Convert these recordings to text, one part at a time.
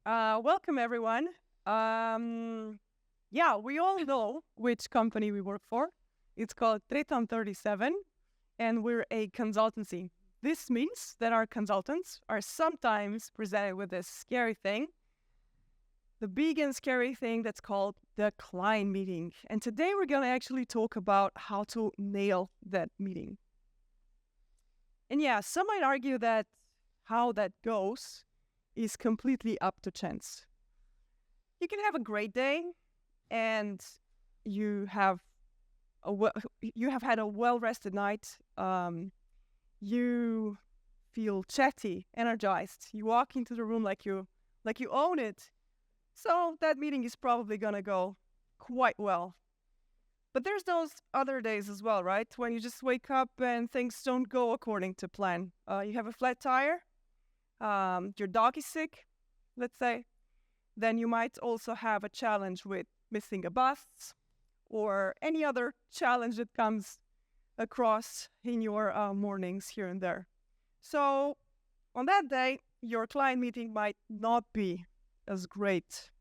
Welcome, everyone. We all know which company we work for. It's called 37, and we're a consultancy. This means that our consultants are sometimes presented with this scary thing, the big and scary thing that's called the client meeting. And today we're going to actually talk about how to nail that meeting. And some might argue that how that goes is completely up to chance. You can have a great day and you have had a well-rested night. You feel chatty, energized. You walk into the room like you own it. So that meeting is probably going to go quite well. But there's those other days as well, right? When you just wake up and things don't go according to plan. You have a flat tire. Your dog is sick, let's say. Then you might also have a challenge with missing a bus or any other challenge that comes across in your mornings here and there. So on that day, your client meeting might not be as great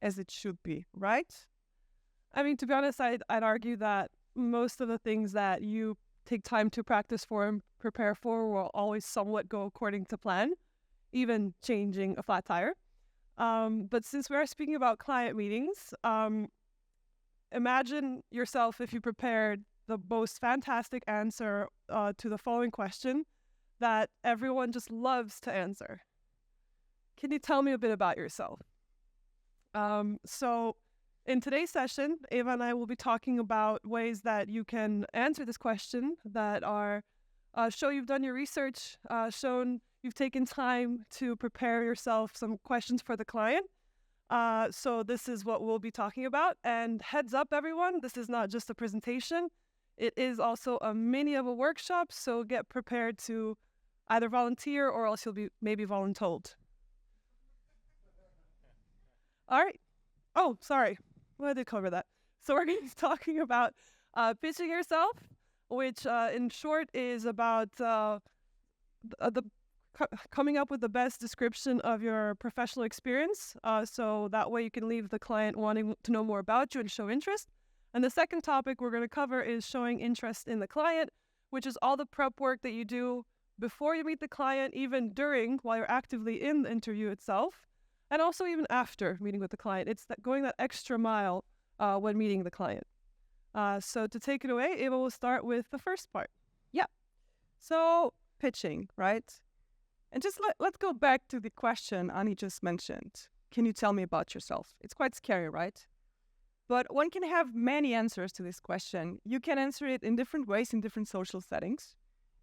as it should be, right? I mean, to be honest, I'd argue that most of the things that you take time to practice for and prepare for will always somewhat go according to plan, even changing a flat tire. But since we are speaking about client meetings, imagine yourself if you prepared the most fantastic answer to the following question that everyone just loves to answer. Can you tell me a bit about yourself? So in today's session, Eva and I will be talking about ways that you can answer this question that are show you've done your research, shown you've taken time to prepare yourself some questions for the client. So this is what we'll be talking about. And heads up, everyone, this is not just a presentation. It is also a mini of a workshop. So get prepared to either volunteer or else you'll be maybe voluntold. All right. Oh, sorry. Well, I did cover that. So we're going to be talking about pitching yourself, which in short is about coming up with the best description of your professional experience. So that way you can leave the client wanting to know more about you and show interest. And the second topic we're going to cover is showing interest in the client, which is all the prep work that you do before you meet the client, even during, while you're actively in the interview itself. And also even after meeting with the client. It's going that extra mile when meeting the client. So to take it away, Eva will start with the first part. Yeah. So pitching, right? And just let's go back to the question Ani just mentioned. Can you tell me about yourself? It's quite scary, right? But one can have many answers to this question. You can answer it in different ways in different social settings.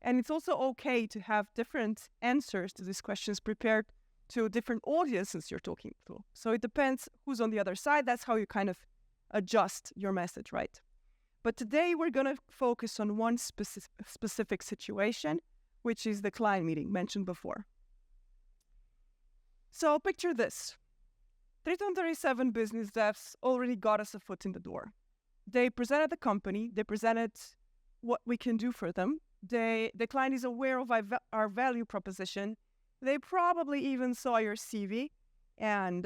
And it's also okay to have different answers to these questions prepared to different audiences you're talking to. So it depends who's on the other side. That's how you kind of adjust your message, right? But today we're going to focus on one specific situation, which is the client meeting mentioned before. So picture this. 37 business devs already got us a foot in the door. They presented the company. They presented what we can do for them. The client is aware of our value proposition. They probably even saw your CV and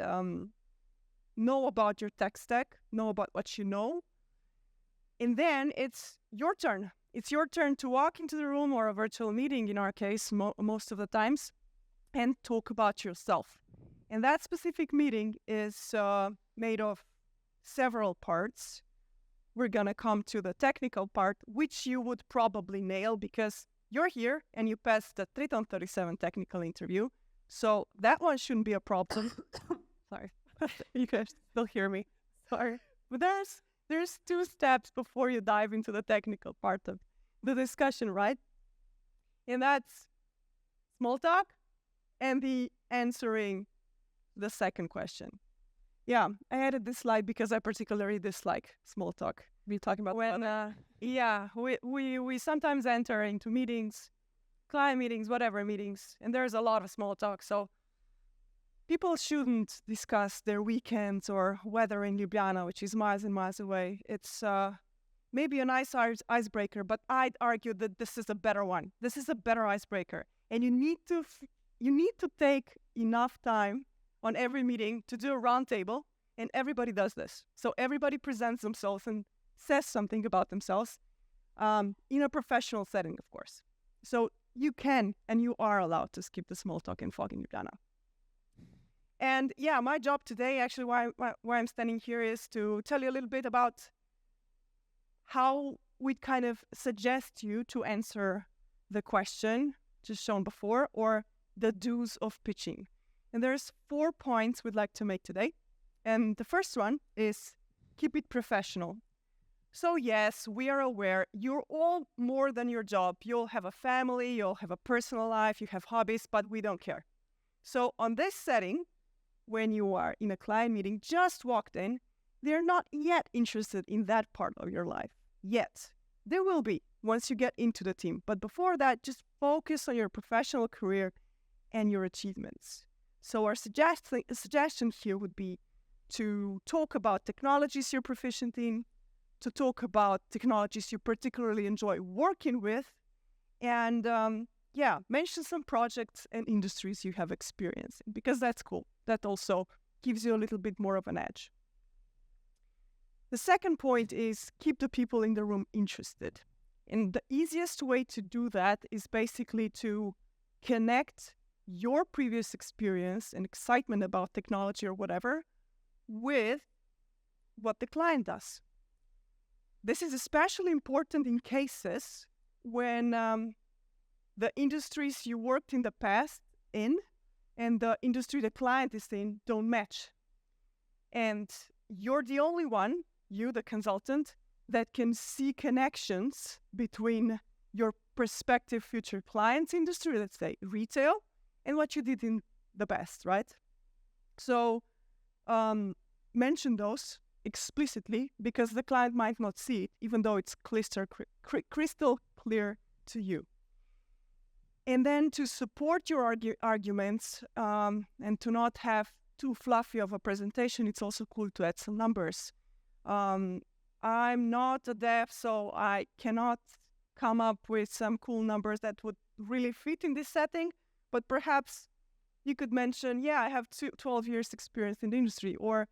know about your tech stack, know about what you know. And then it's your turn. It's your turn to walk into the room or a virtual meeting, in our case, most of the times, and talk about yourself. And that specific meeting is made of several parts. We're going to come to the technical part, which you would probably nail because you're here and you passed the 37 technical interview. So that one shouldn't be a problem. Sorry. You can still hear me. Sorry. But there's two steps before you dive into the technical part of the discussion, right? And that's small talk and the answering the second question. Yeah, I added this slide because I particularly dislike small talk. Be talking about when we sometimes enter into meetings, client meetings, whatever meetings, and there's a lot of small talk. So people shouldn't discuss their weekends or weather in Ljubljana, which is miles and miles away. It's maybe a nice icebreaker, but I'd argue that this is a better one. This is a better icebreaker, and you need to take enough time on every meeting to do a round table, and everybody does this. So everybody presents themselves and says something about themselves in a professional setting, of course. So you can and you are allowed to skip the small talk and fog in your dana. And yeah, my job today, actually, why I'm standing here is to tell you a little bit about how we kind of suggest you to answer the question just shown before, or the do's of pitching. And there's 4 points we'd like to make today. And the first one is keep it professional. So yes, we are aware you're all more than your job. You'll have a family, you'll have a personal life, you have hobbies, but we don't care. So on this setting, when you are in a client meeting, just walked in, they're not yet interested in that part of your life. Yet. They will be once you get into the team. But before that, just focus on your professional career and your achievements. So our suggestion here would be to talk about technologies you're proficient in, to talk about technologies you particularly enjoy working with, and mention some projects and industries you have experience in, because that's cool. That also gives you a little bit more of an edge. The second point is keep the people in the room interested. And the easiest way to do that is basically to connect your previous experience and excitement about technology or whatever with what the client does. This is especially important in cases when the industries you worked in the past in and the industry the client is in don't match. And you're the only one, you, the consultant, that can see connections between your prospective future client's industry, let's say retail, and what you did in the past, right? So mention those explicitly, because the client might not see it, even though it's crystal clear to you. And then to support your arguments and to not have too fluffy of a presentation, it's also cool to add some numbers. I'm not a dev, so I cannot come up with some cool numbers that would really fit in this setting, but perhaps you could mention, I have 12 years experience in the industry, or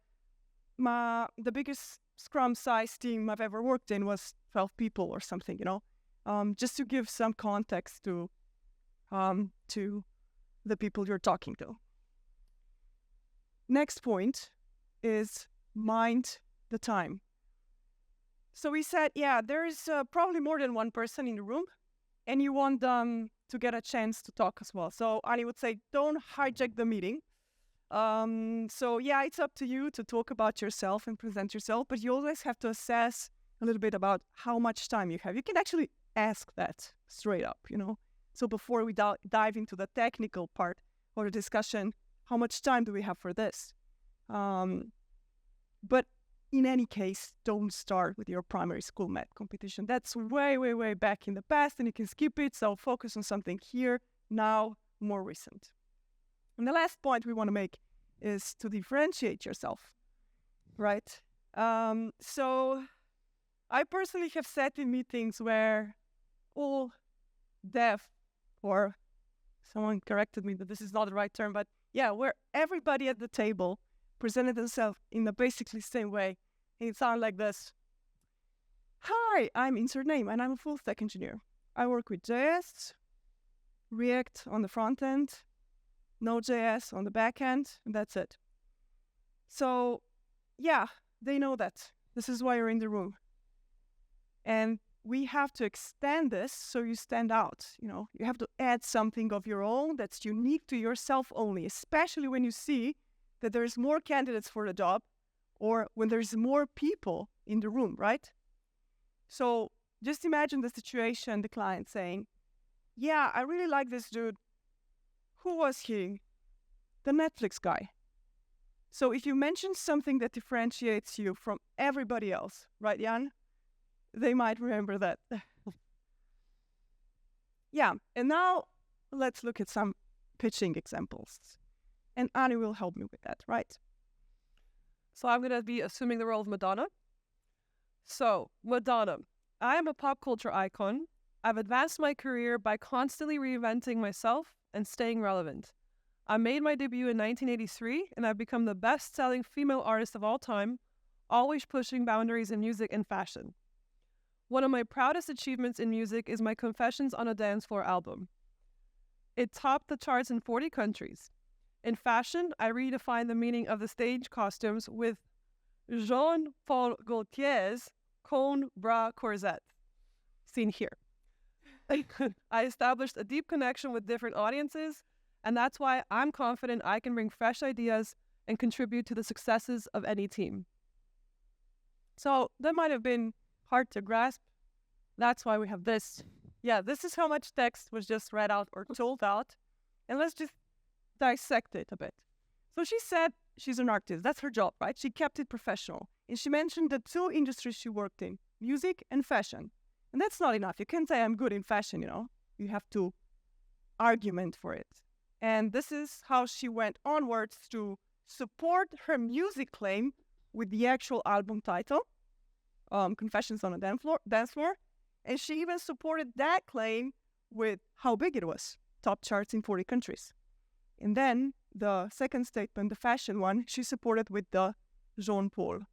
the biggest Scrum size team I've ever worked in was 12 people or something, just to give some context to the people you're talking to. Next point is mind the time. So we said, there is probably more than one person in the room, and you want them to get a chance to talk as well. So Ani would say, don't hijack the meeting. It's up to you to talk about yourself and present yourself, but you always have to assess a little bit about how much time you have. You can actually ask that straight up, So before we dive into the technical part of the discussion, how much time do we have for this? But in any case, don't start with your primary school math competition. That's way, way, way back in the past, and you can skip it. So focus on something here, now, more recent. And the last point we want to make is to differentiate yourself, right? So I personally have sat in meetings where all dev, or someone corrected me that this is not the right term, but where everybody at the table presented themselves in the basically same way. It sounded like this. Hi, I'm insert name, and I'm a full stack engineer. I work with JS, React on the front end, Node.js on the back end, and that's it. So, they know that. This is why you're in the room. And we have to extend this so you stand out. You have to add something of your own that's unique to yourself only, especially when you see that there's more candidates for the job or when there's more people in the room, right? So just imagine the situation, the client saying, I really like this dude. Who was he? The Netflix guy. So if you mention something that differentiates you from everybody else, right, Jan? They might remember that. And now let's look at some pitching examples. And Ani will help me with that, right? So I'm going to be assuming the role of Madonna. So, Madonna, I am a pop culture icon. I've advanced my career by constantly reinventing myself and staying relevant. I made my debut in 1983, and I've become the best-selling female artist of all time, always pushing boundaries in music and fashion. One of my proudest achievements in music is my Confessions on a Dance Floor album. It topped the charts in 40 countries. In fashion, I redefined the meaning of the stage costumes with Jean-Paul Gaultier's Cone Bra Corset, seen here. I established a deep connection with different audiences, and that's why I'm confident I can bring fresh ideas and contribute to the successes of any team. So that might have been hard to grasp. That's why we have this. Yeah, this is how much text was just read out or told out. And let's just dissect it a bit. So she said she's an artist. That's her job, right? She kept it professional. And she mentioned the two industries she worked in, music and fashion. And that's not enough. You can't say I'm good in fashion, You have to argument for it. And this is how she went onwards to support her music claim with the actual album title, Confessions on a Dance Floor. And she even supported that claim with how big it was, top charts in 40 countries. And then the second statement, the fashion one, she supported with the Jean-Paul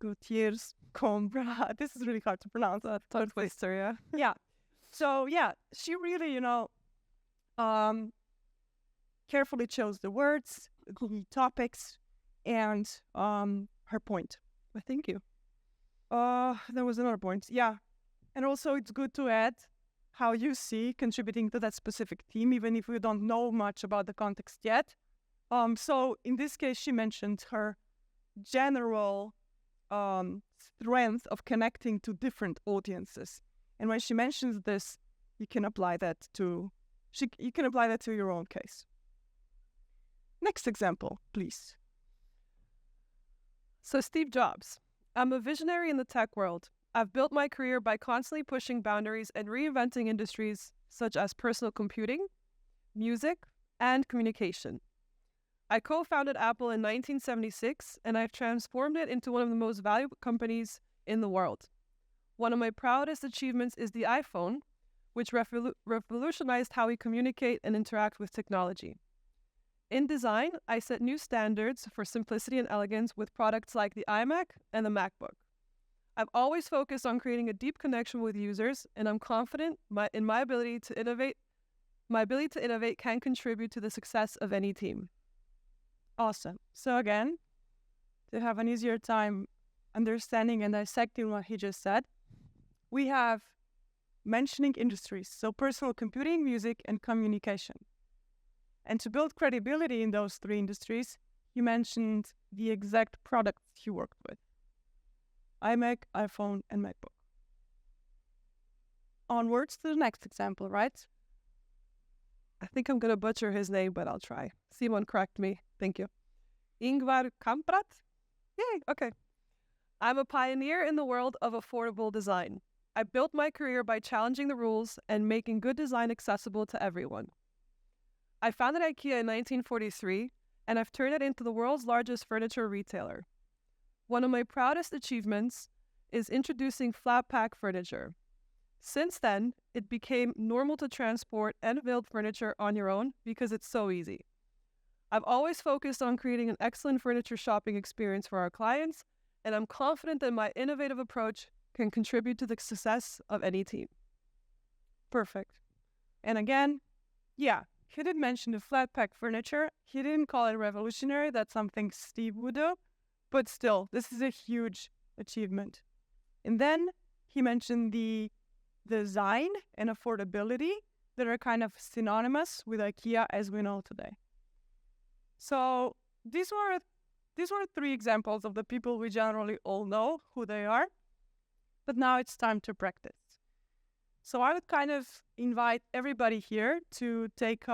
Gaultier's Combra. This is really hard to pronounce. Tongue twister, yeah. Yeah. So, yeah, she really, carefully chose the words, the topics, and her point. Well, thank you. There was another point. Yeah. And also it's good to add how you see contributing to that specific team, even if we don't know much about the context yet. So in this case, she mentioned her general strength of connecting to different audiences. And when she mentions this, you can apply that to your own case. Next example, please. So Steve Jobs. I'm a visionary in the tech world. I've built my career by constantly pushing boundaries and reinventing industries such as personal computing, music, and communication. I co-founded Apple in 1976, and I've transformed it into one of the most valuable companies in the world. One of my proudest achievements is the iPhone, which revolutionized how we communicate and interact with technology. In design, I set new standards for simplicity and elegance with products like the iMac and the MacBook. I've always focused on creating a deep connection with users, and I'm confident in my ability to innovate. My ability to innovate can contribute to the success of any team. Awesome. So again, to have an easier time understanding and dissecting what he just said, we have mentioning industries, so personal computing, music, and communication. And to build credibility in those three industries, he mentioned the exact products he worked with: iMac, iPhone, and MacBook. Onwards to the next example, right? I think I'm going to butcher his name, but I'll try. Simon, correct me. Thank you. Ingvar Kamprad? Yay, okay. I'm a pioneer in the world of affordable design. I built my career by challenging the rules and making good design accessible to everyone. I founded IKEA in 1943, and I've turned it into the world's largest furniture retailer. One of my proudest achievements is introducing flat pack furniture. Since then, it became normal to transport and build furniture on your own because it's so easy. I've always focused on creating an excellent furniture shopping experience for our clients, and I'm confident that my innovative approach can contribute to the success of any team. Perfect. And again, yeah, he did mention the flat pack furniture. He didn't call it revolutionary. That's something Steve would do. But still, this is a huge achievement. And then he mentioned the design and affordability that are kind of synonymous with IKEA as we know today. So these were three examples of the people we generally all know who they are. But now it's time to practice. So I would kind of invite everybody here to take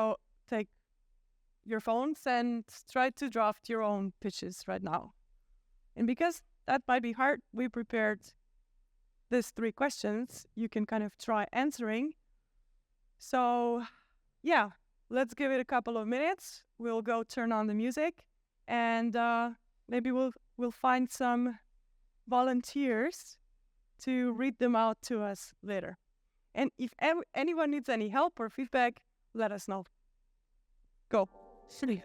your phones and try to draft your own pitches right now. And because that might be hard, we prepared these three questions you can kind of try answering. So yeah, let's give it a couple of minutes. We'll go turn on the music, and maybe we'll find some volunteers to read them out to us later. And if anyone needs any help or feedback, let us know. Go. 3.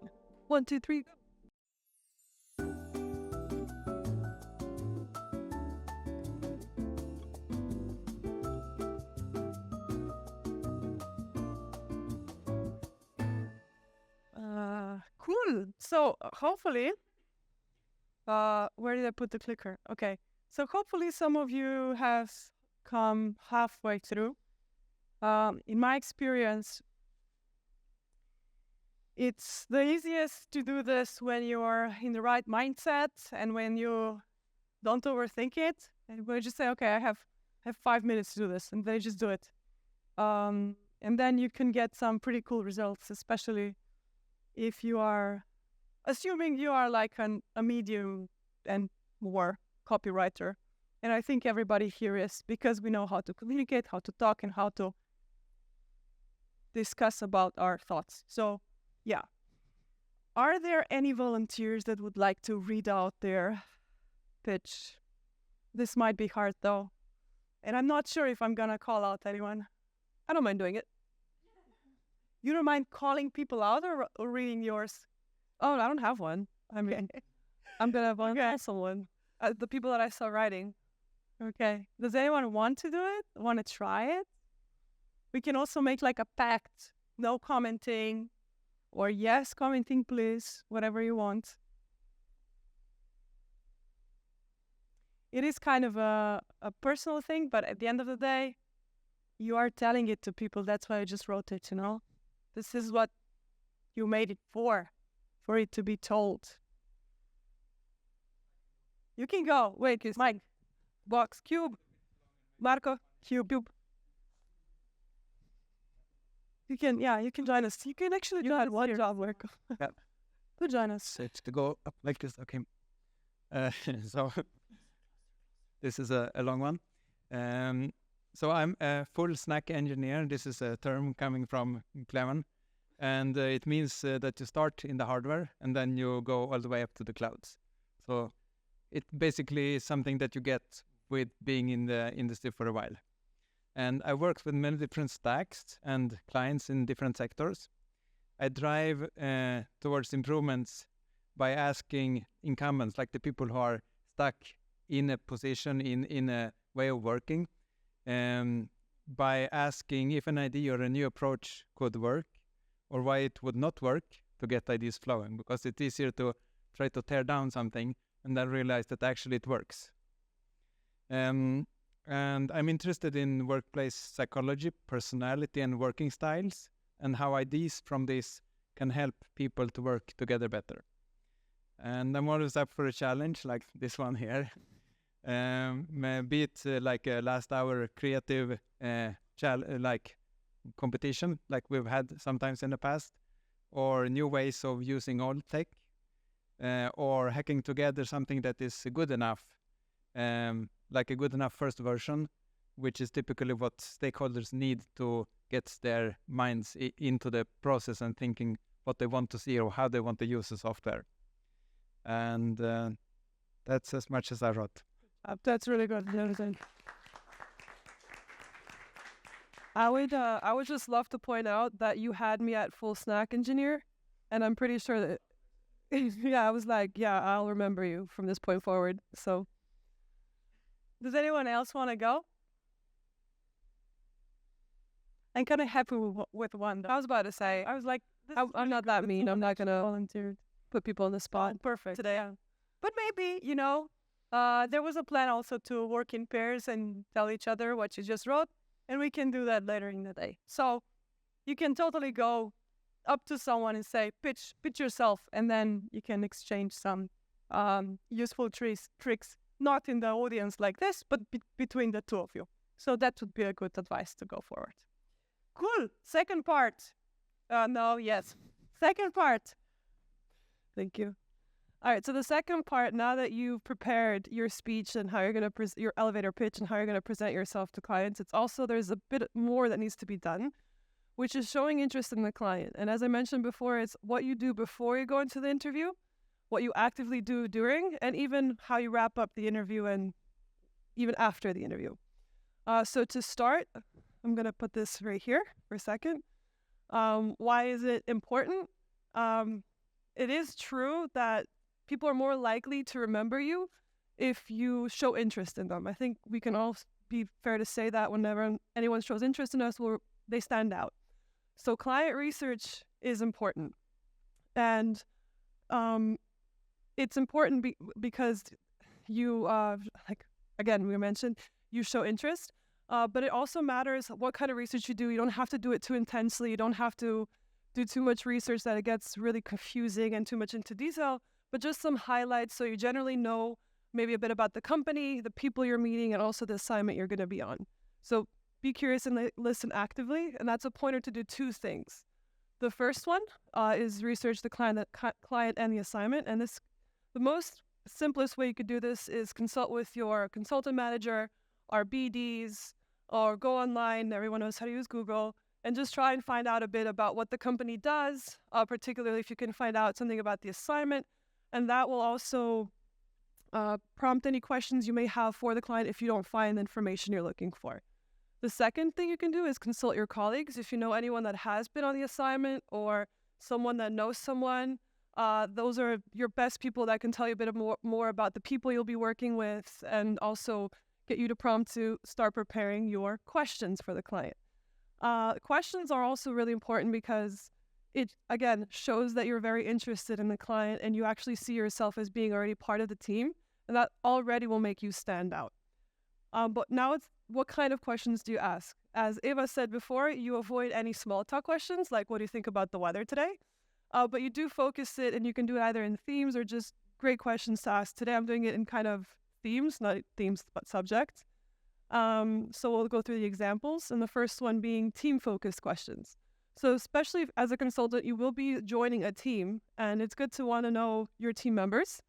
1, 2, 3. Go. Cool. So hopefully, where did I put the clicker? Okay. So hopefully some of you have come halfway through. In my experience, it's the easiest to do this when you are in the right mindset and when you don't overthink it. And when you just say, okay, I have 5 minutes to do this, and then you just do it. And then you can get some pretty cool results, especially if you are, assuming you are like a medium and more copywriter. And I think everybody here is, because we know how to communicate, how to talk, and how to discuss about our thoughts. So, yeah. Are there any volunteers that would like to read out their pitch? This might be hard though. And I'm not sure if I'm gonna call out anyone. I don't mind doing it. You don't mind calling people out or reading yours? Oh, I don't have one. I mean, I'm gonna volunteer someone. The people that I saw writing. Okay. Does anyone want to do it? Want to try it? We can also make like a pact. No commenting, or yes, commenting, please. Whatever you want. It is kind of a personal thing, but at the end of the day, you are telling it to people. That's why I just wrote it, you know? This is what you made it for it to be told. You can go. Wait, Mike. Box, cube. Marco, cube. You can join us. You can actually join us. One job work. Yeah. To join us. So to go up like this, okay. So this is a long one. So I'm a full stack engineer. This is a term coming from Clemen. And it means that you start in the hardware and then you go all the way up to the clouds. So it basically is something that you get with being in the industry for a while. And I worked with many different stacks and clients in different sectors. I drive towards improvements by asking incumbents, like the people who are stuck in a position, in a way of working, by asking if an idea or a new approach could work or why it would not work, to get ideas flowing, because it's easier to try to tear down something and then realize that actually it works. And I'm interested in workplace psychology, personality, and working styles, and how ideas from this can help people to work together better. And I'm always up for a challenge like this one here. Be it like a last hour creative like competition like we've had sometimes in the past, or new ways of using old tech, or hacking together something that is good enough, like a good enough first version, which is typically what stakeholders need to get their minds into the process and thinking what they want to see or how they want to use the software. And that's as much as I wrote. That's really good. I would just love to point out that you had me at full stack engineer, and I'm pretty sure that yeah, I was like, yeah, I'll remember you from this point forward. So, does anyone else want to go? I'm kind of happy with one. I was about to say, I was like, I'm not that mean. I'm not gonna volunteer, put people on the spot. Perfect today. Yeah. But maybe, you know, there was a plan also to work in pairs and tell each other what you just wrote. And we can do that later in the day. So you can totally go up to someone and say, pitch yourself. And then you can exchange some useful tricks, not in the audience like this, but between the two of you. So that would be a good advice to go forward. Cool. Second part. Second part. Thank you. All right, so the second part, now that you've prepared your speech and how you're going to your elevator pitch and how you're going to present yourself to clients, it's also, there's a bit more that needs to be done, which is showing interest in the client. And as I mentioned before, it's what you do before you go into the interview, what you actively do during, and even how you wrap up the interview and even after the interview. So to start, I'm going to put this right here for a second. Why is it important? It is true that people are more likely to remember you if you show interest in them. I think we can all be fair to say that whenever anyone shows interest in us, they stand out. So client research is important. And it's important because you, again, we mentioned you show interest, but it also matters what kind of research you do. You don't have to do it too intensely. You don't have to do too much research that it gets really confusing and too much into detail, but just some highlights so you generally know maybe a bit about the company, the people you're meeting, and also the assignment you're going to be on. So be curious and listen actively, and that's a pointer to do two things. The first one is research the client and the assignment, and the most simplest way you could do this is consult with your consultant manager, our BDs, or go online. Everyone knows how to use Google, and just try and find out a bit about what the company does, particularly if you can find out something about the assignment, and that will also prompt any questions you may have for the client if you don't find the information you're looking for. The second thing you can do is consult your colleagues. If you know anyone that has been on the assignment or someone that knows someone, those are your best people that can tell you a bit more about the people you'll be working with and also get you to prompt to start preparing your questions for the client. Questions are also really important because it, again, shows that you're very interested in the client and you actually see yourself as being already part of the team, and that already will make you stand out. But now it's what kind of questions do you ask? As Eva said before, you avoid any small talk questions like what do you think about the weather today? But you do focus it, and you can do it either in themes or just great questions to ask. Today I'm doing it in kind of themes, not themes but subjects. So we'll go through the examples, and the first one being team-focused questions. So especially as a consultant, you will be joining a team, and it's good to want to know your team members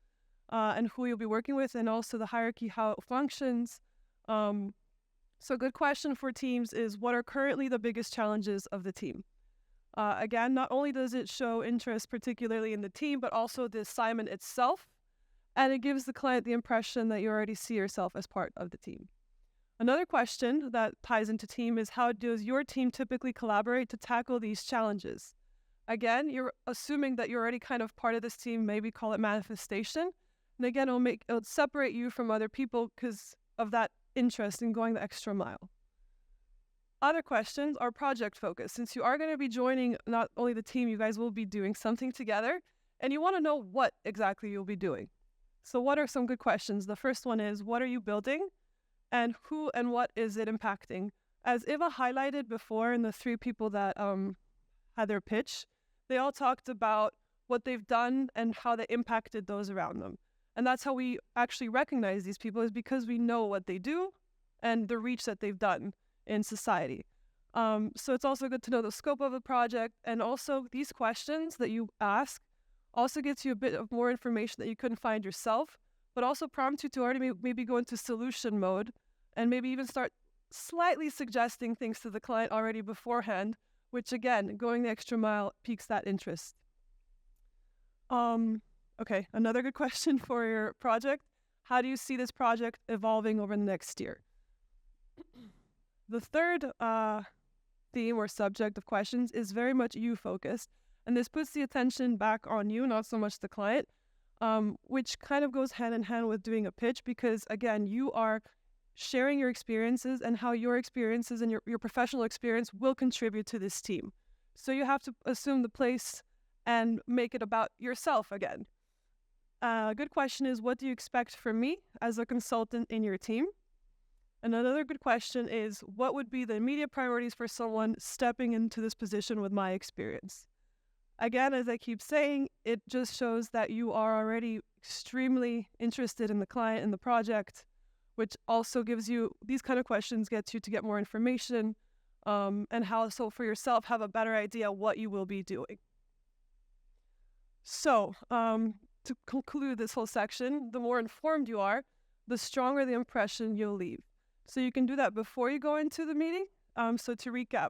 and who you'll be working with, and also the hierarchy, how it functions. So a good question for teams is, what are currently the biggest challenges of the team? Again, not only does it show interest particularly in the team, but also the assignment itself, and it gives the client the impression that you already see yourself as part of the team. Another question that ties into team is, how does your team typically collaborate to tackle these challenges? Again, you're assuming that you're already kind of part of this team, maybe call it manifestation. And again, it'll separate you from other people because of that interest in going the extra mile. Other questions are project focused. Since you are going to be joining not only the team, you guys will be doing something together, and you want to know what exactly you'll be doing. So what are some good questions? The first one is, what are you building? And who and what is it impacting? As Eva highlighted before in the three people that had their pitch, they all talked about what they've done and how they impacted those around them. And that's how we actually recognize these people, is because we know what they do and the reach that they've done in society. So it's also good to know the scope of the project, and also these questions that you ask also gets you a bit of more information that you couldn't find yourself, but also prompt you to already maybe go into solution mode and maybe even start slightly suggesting things to the client already beforehand, which again, going the extra mile piques that interest. Okay, another good question for your project. How do you see this project evolving over the next year? The third theme or subject of questions is very much you focused, and this puts the attention back on you, not so much the client, which kind of goes hand in hand with doing a pitch, because again, you are sharing your experiences and how your experiences and your professional experience will contribute to this team. So you have to assume the place and make it about yourself again. A good question is, what do you expect from me as a consultant in your team? And another good question is, what would be the immediate priorities for someone stepping into this position with my experience? Again, as I keep saying, it just shows that you are already extremely interested in the client and the project, which also gives you, these kind of questions gets you to get more information and how, so for yourself, have a better idea what you will be doing. So, to conclude this whole section, the more informed you are, the stronger the impression you'll leave. So you can do that before you go into the meeting. So to recap,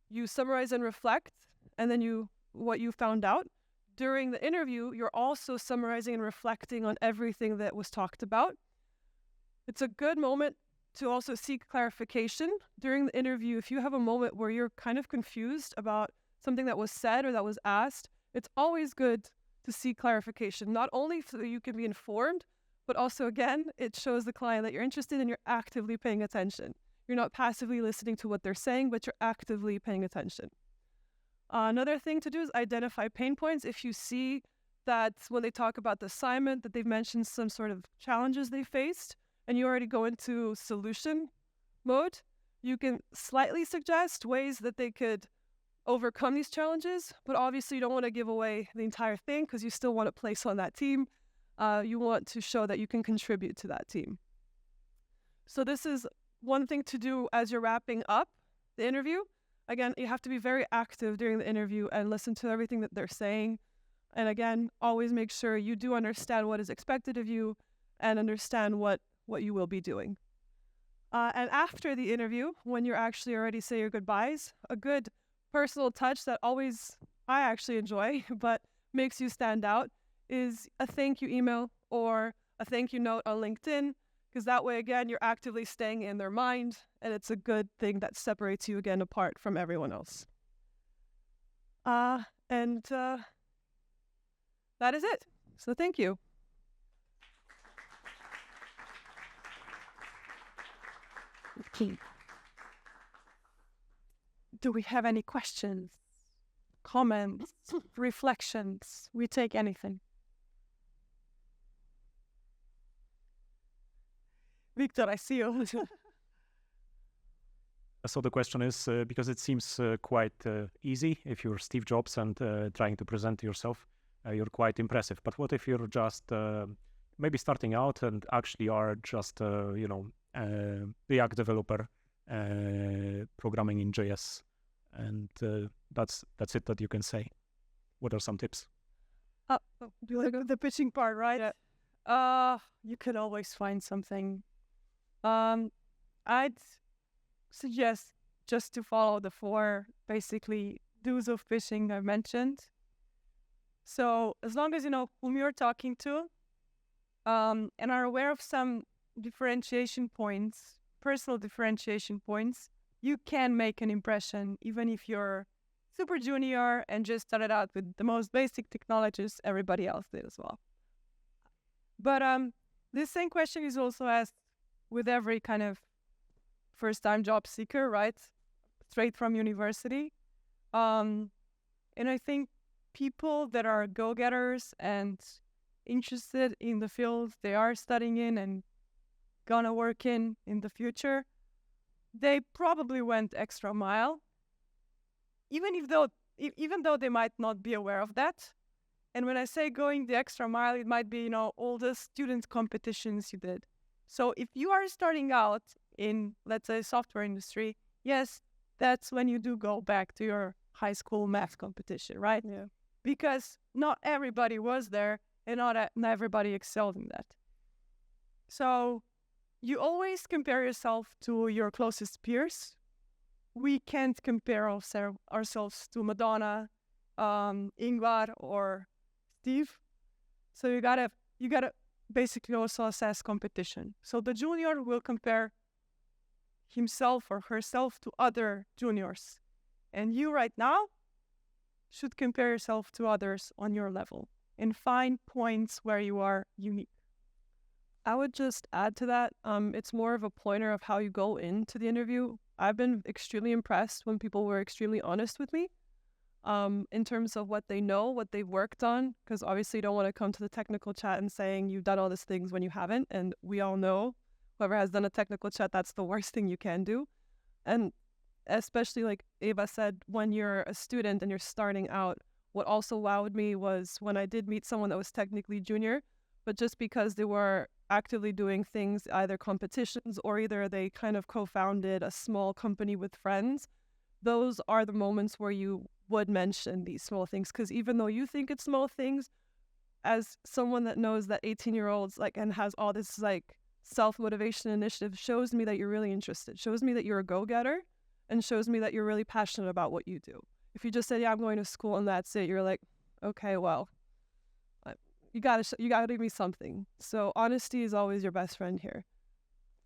you summarize and reflect, and then what you found out. During the interview, you're also summarizing and reflecting on everything that was talked about. It's a good moment to also seek clarification. During the interview, if you have a moment where you're kind of confused about something that was said or that was asked, it's always good to seek clarification, not only so that you can be informed, but also, again, it shows the client that you're interested and you're actively paying attention. You're not passively listening to what they're saying, but you're actively paying attention. Another thing to do is identify pain points. If you see that when they talk about the assignment, that they've mentioned some sort of challenges they faced, and you already go into solution mode, you can slightly suggest ways that they could overcome these challenges, but obviously you don't want to give away the entire thing because you still want to place on that team. You want to show that you can contribute to that team. So this is one thing to do as you're wrapping up the interview. Again, you have to be very active during the interview and listen to everything that they're saying. And again, always make sure you do understand what is expected of you and understand what you will be doing. And after the interview, when you're actually already say your goodbyes, a good personal touch that I actually enjoy, but makes you stand out, is a thank you email or a thank you note on LinkedIn, because that way, again, you're actively staying in their mind, and it's a good thing that separates you, again, apart from everyone else. And that is it. So thank you. Do we have any questions, comments, reflections? We take anything. Victor, I see you. So the question is, because it seems quite easy if you're Steve Jobs and trying to present yourself, you're quite impressive. But what if you're just maybe starting out and actually are just, React developer programming in JS, and that's it that you can say? What are some tips? Do you like the pitching part, right? Yeah. You can always find something. I'd suggest just to follow the 4 basically do's of pitching I mentioned. So as long as you know whom you're talking to, and are aware of some differentiation points, personal differentiation points, you can make an impression even if you're super junior and just started out with the most basic technologies everybody else did as well. But this same question is also asked with every kind of first-time job seeker, right? Straight from university. And I think people that are go-getters and interested in the field they are studying in and gonna work in the future, they probably went extra mile, even though they might not be aware of that. And when I say going the extra mile, it might be, all the student competitions you did. So if you are starting out in, let's say, software industry, yes, that's when you do go back to your high school math competition, right? Yeah. Because not everybody was there and not everybody excelled in that. So you always compare yourself to your closest peers. We can't compare ourselves to Madonna, Ingvar, or Steve. So you gotta basically also assess competition. So the junior will compare himself or herself to other juniors. And you right now should compare yourself to others on your level and find points where you are unique. I would just add to that, it's more of a pointer of how you go into the interview. I've been extremely impressed when people were extremely honest with me in terms of what they know, what they've worked on, because obviously you don't want to come to the technical chat and saying you've done all these things when you haven't. And we all know whoever has done a technical chat, that's the worst thing you can do. And especially like Eva said, when you're a student and you're starting out, what also wowed me was when I did meet someone that was technically junior, but just because they were actively doing things, either competitions or either they kind of co-founded a small company with friends, those are the moments where you would mention these small things. Because even though you think it's small things, as someone that knows that 18-year-olds and has all this self-motivation initiative, shows me that you're really interested, shows me that you're a go-getter, and shows me that you're really passionate about what you do. If you just say, yeah, I'm going to school and that's it, you're like, okay, well, you gotta give me something. So honesty is always your best friend here.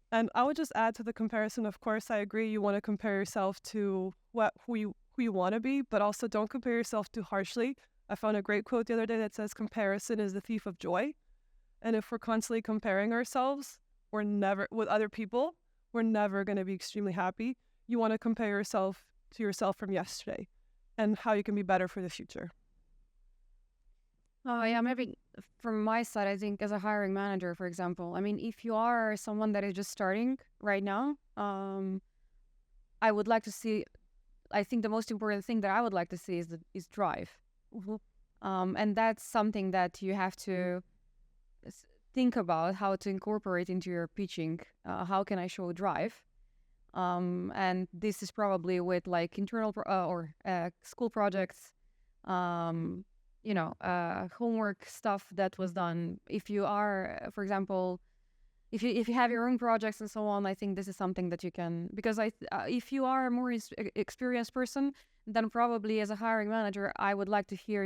And I would just add to the comparison, of course, I agree you want to compare yourself to who you want to be, but also don't compare yourself too harshly. I found a great quote the other day that says, comparison is the thief of joy. And if we're constantly comparing ourselves, we're never, with other people, we're never going to be extremely happy. You want to compare yourself to yourself from yesterday and how you can be better for the future. Oh, yeah, maybe from my side, I think as a hiring manager, for example, I mean, if you are someone that is just starting right now, I would like to see, I think the most important thing that I would like to see is drive. And that's something that you have to think about how to incorporate into your pitching. How can I show drive? And this is probably with like internal or school projects, homework stuff that was done. If you are, for example, if you have your own projects and so on, I think this is something that you can, because if you are a more experienced person, then probably as a hiring manager, I would like to hear,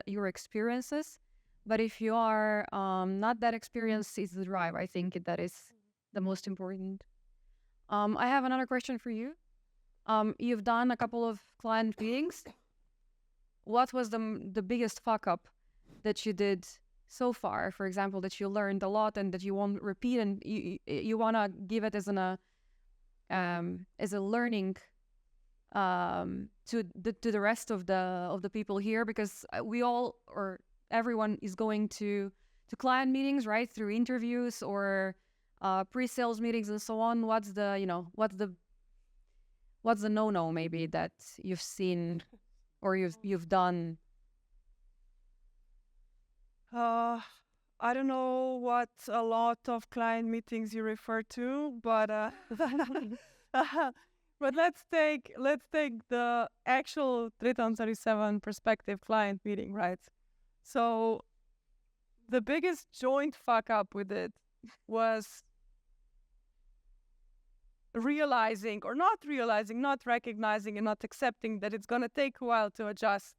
your experiences. But if you are not that experienced, it's the drive. I think that is the most important. I have another question for you. You've done a couple of client meetings. What was the biggest fuck up that you did so far? For example, that you learned a lot and that you won't repeat, and you wanna give it as a learning to the rest of the people here, because we all, or everyone is going to client meetings, right, through interviews or pre-sales meetings and so on. What's the no-no maybe that you've seen or you've done? I don't know what a lot of client meetings you refer to, but but let's take the actual Triton 37 perspective client meeting, right? So the biggest joint fuck up with it was realizing or not realizing, not recognizing and not accepting that it's going to take a while to adjust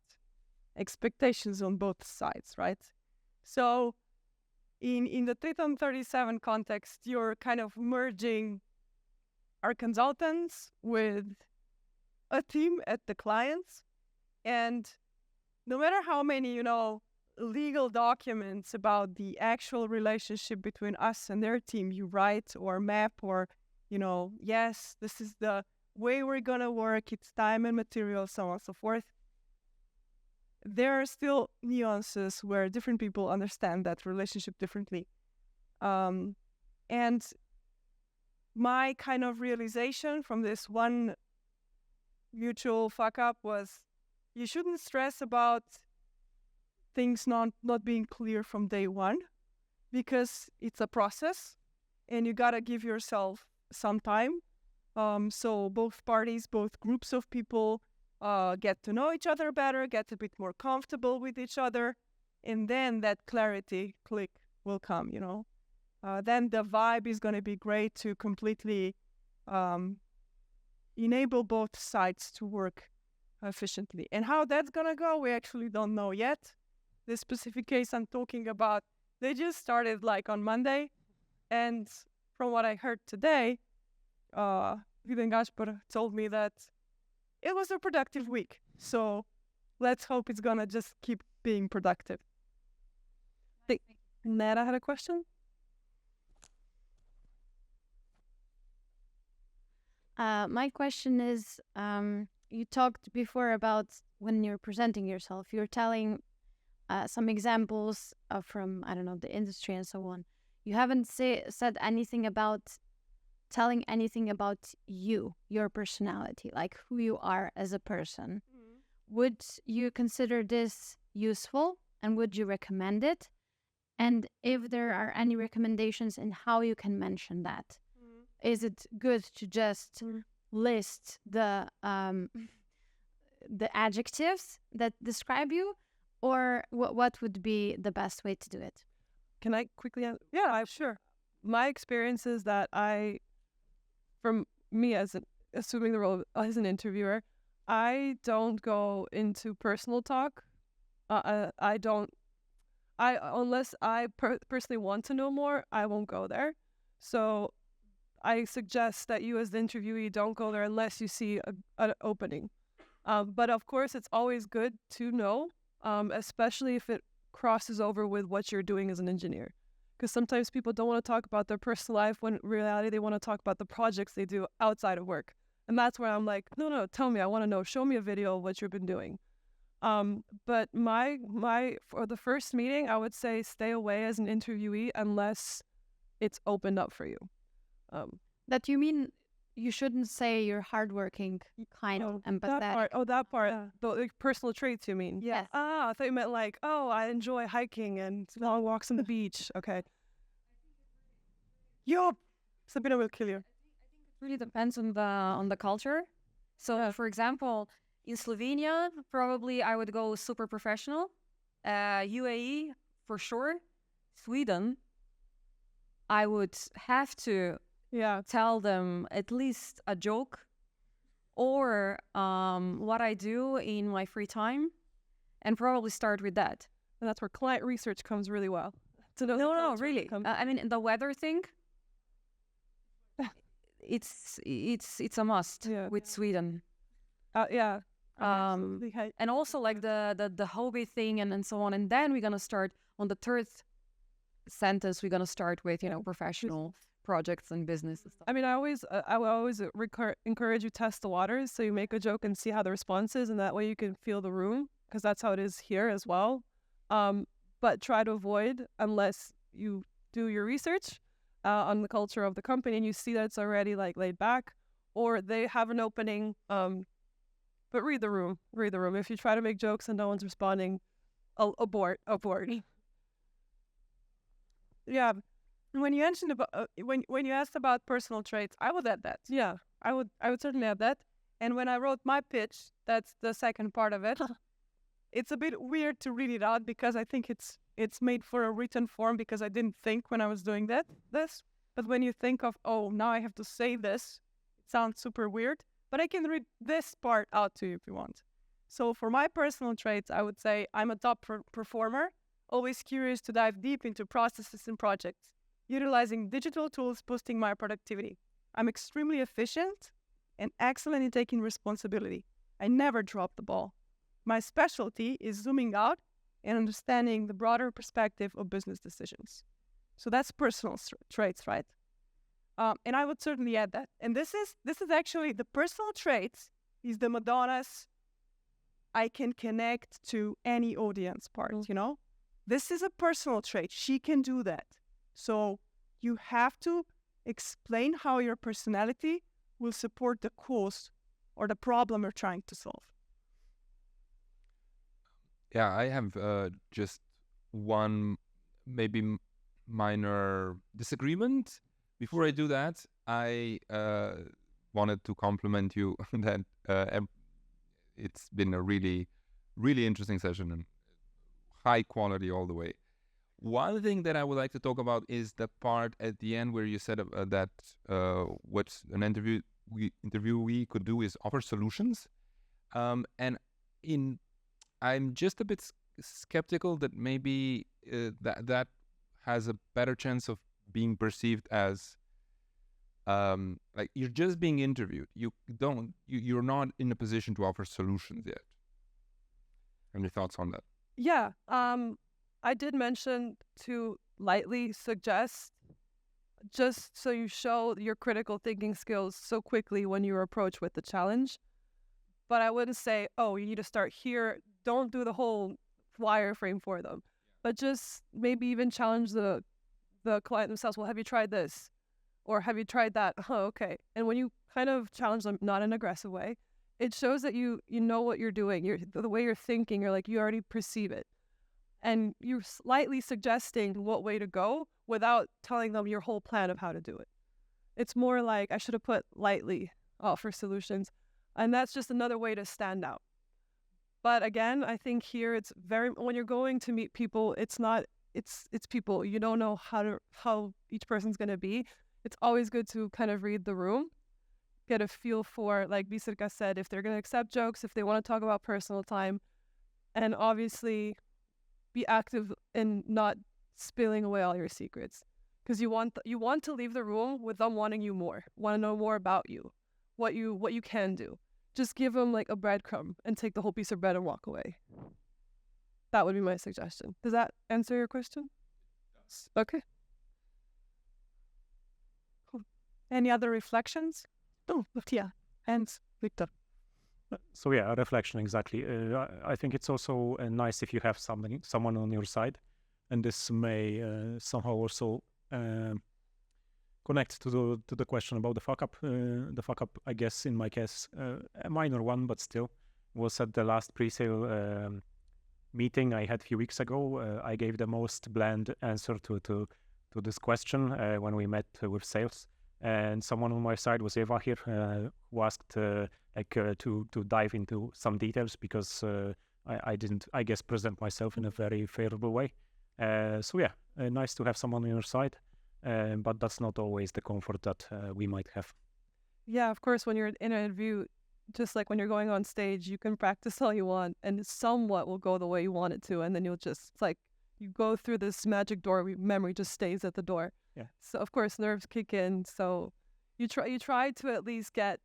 expectations on both sides, right? So in the Triton 37 context, you're kind of merging our consultants with a team at the clients. And no matter how many, legal documents about the actual relationship between us and their team you write or map or, yes, this is the way we're going to work, it's time and material, so on and so forth. There are still nuances where different people understand that relationship differently. And my kind of realization from this one mutual fuck up was you shouldn't stress about things not being clear from day one, because it's a process and you gotta give yourself some time. So both parties, both groups of people get to know each other better, get a bit more comfortable with each other, and then that clarity click will come, Then the vibe is going to be great to completely enable both sides to work efficiently. And how that's going to go, we actually don't know yet. This specific case I'm talking about, they just started like on Monday. And from what I heard today, Vidin Gaspar told me that it was a productive week. So let's hope it's going to just keep being productive. Nera had a question? My question is, you talked before about when you're presenting yourself, you're telling some examples from, I don't know, the industry and so on. You haven't said anything about telling anything about you, your personality, like who you are as a person. Would you consider this useful, and would you recommend it? And if there are any recommendations in how you can mention that, is it good to just list the adjectives that describe you, or what would be the best way to do it? Can I quickly answer? Yeah, sure. My experience is that from me assuming the role as an interviewer, I don't go into personal talk. Unless I personally want to know more, I won't go there. So I suggest that you as the interviewee don't go there unless you see an opening. But of course, it's always good to know especially if it crosses over with what you're doing as an engineer. Because sometimes people don't want to talk about their personal life when in reality they want to talk about the projects they do outside of work. And that's where I'm like, no, tell me, I want to know, show me a video of what you've been doing. But for the first meeting, I would say stay away as an interviewee unless it's opened up for you. That you mean you shouldn't say you're hardworking, kind, empathetic. That part. The personal traits, you mean? Yes. Ah, I thought you meant like, oh, I enjoy hiking and long walks on the beach. Okay. Yup. Sabina will kill you. It really depends on the culture. So, for example, in Slovenia, probably I would go super professional. UAE, for sure. Sweden, I would have to tell them at least a joke or what I do in my free time, and probably start with that. And that's where client research comes really well. No, really. I mean, the weather thing, it's a must with Sweden. And also like the hobby thing and so on. And then we're gonna start on the third sentence. We're gonna start with professional projects and business and stuff. I mean, I will always encourage you test the waters. So you make a joke and see how the response is, and that way you can feel the room, because that's how it is here as well. But try to avoid, unless you do your research on the culture of the company and you see that it's already like laid back, or they have an opening. But read the room. If you try to make jokes and no one's responding, abort. Yeah. When you mentioned about when you asked about personal traits, I would add that. Yeah, I would certainly add that. And when I wrote my pitch, that's the second part of it. It's a bit weird to read it out because I think it's made for a written form, because I didn't think when I was doing this. But when you think of, oh, now I have to say this, it sounds super weird. But I can read this part out to you if you want. So for my personal traits, I would say I'm a top performer, always curious to dive deep into processes and projects, utilizing digital tools, boosting my productivity. I'm extremely efficient and excellent in taking responsibility. I never drop the ball. My specialty is zooming out and understanding the broader perspective of business decisions. So that's personal traits, right? And I would certainly add that. And this is actually the personal traits is the Madonna's I can connect to any audience part, This is a personal trait. She can do that. So you have to explain how your personality will support the cause or the problem you're trying to solve. Yeah, I have just one maybe minor disagreement. Before I do that, I wanted to compliment you that it's been a really, really interesting session and high quality all the way. One thing that I would like to talk about is the part at the end where you said that what an interviewee could do is offer solutions. And I'm just a bit skeptical that maybe that has a better chance of being perceived as like you're just being interviewed. You're not in a position to offer solutions yet. Any thoughts on that? Yeah. I did mention to lightly suggest, just so you show your critical thinking skills so quickly when you're approached with the challenge. But I wouldn't say, oh, you need to start here. Don't do the whole wireframe for them. But just maybe even challenge the client themselves. Well, have you tried this? Or have you tried that? Oh, okay. And when you kind of challenge them, not in an aggressive way, it shows that you know what you're doing. The way you're thinking, you already perceive it. And you're slightly suggesting what way to go without telling them your whole plan of how to do it. It's more like, I should have put lightly offer solutions. And that's just another way to stand out. But again, I think here when you're going to meet people, it's people. You don't know how each person's going to be. It's always good to kind of read the room, get a feel for, like Biserka said, if they're going to accept jokes, if they want to talk about personal time, and obviously be active in not spilling away all your secrets, because you want to leave the room with them wanting you more, want to know more about you, what you can do. Just give them like a breadcrumb and take the whole piece of bread and walk away. That would be my suggestion. Does that answer your question? Yes. Okay. Any other reflections? Oh, Tia and Victor. So yeah, a reflection exactly. I think it's also nice if you have someone on your side, and this may somehow also connect to the question about the fuck up. The fuck up, I guess, in my case, a minor one, but still, was at the last pre-sale meeting I had a few weeks ago. I gave the most bland answer to this question when we met with sales. And someone on my side was Eva here, who asked to dive into some details because I didn't, I guess, present myself in a very favorable way. So yeah, nice to have someone on your side, but that's not always the comfort that we might have. yeah, of course, when you're in an interview, just like when you're going on stage, you can practice all you want and somewhat will go the way you want it to. And then you'll just, it's like you go through this magic door, memory just stays at the door. Yeah. So of course nerves kick in. So you try to at least get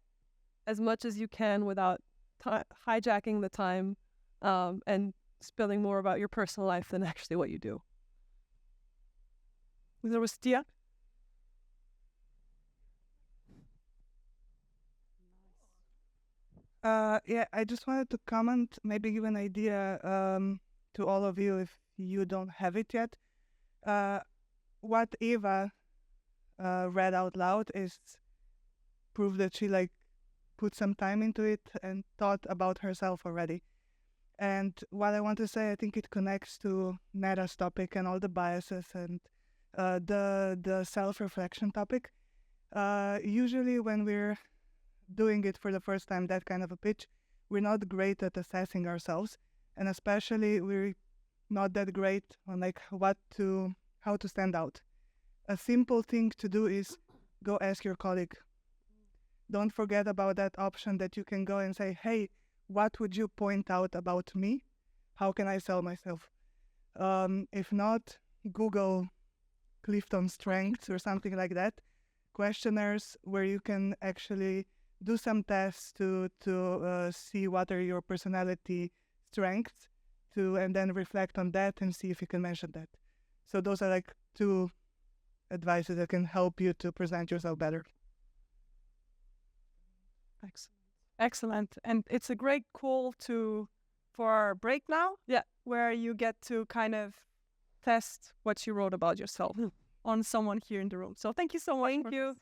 as much as you can without hijacking the time and spilling more about your personal life than actually what you do. There was Tia. Yeah, I just wanted to comment, maybe give an idea to all of you if you don't have it yet. What Eva read out loud is proof that she put some time into it and thought about herself already. And what I want to say, I think it connects to Nera's topic and all the biases and the self-reflection topic. Usually when we're doing it for the first time, that kind of a pitch, we're not great at assessing ourselves, and especially we're not that great on how to stand out. A simple thing to do is go ask your colleague. Don't forget about that option that you can go and say, hey, what would you point out about me? How can I sell myself? If not, Google Clifton Strengths or something like that. Questionnaires where you can actually do some tests to see what are your personality strengths and then reflect on that and see if you can mention that. So those are two advices that can help you to present yourself better. Excellent. And it's a great call for our break now. Yeah. Where you get to kind of test what you wrote about yourself on someone here in the room. So thank you so much. Thank you.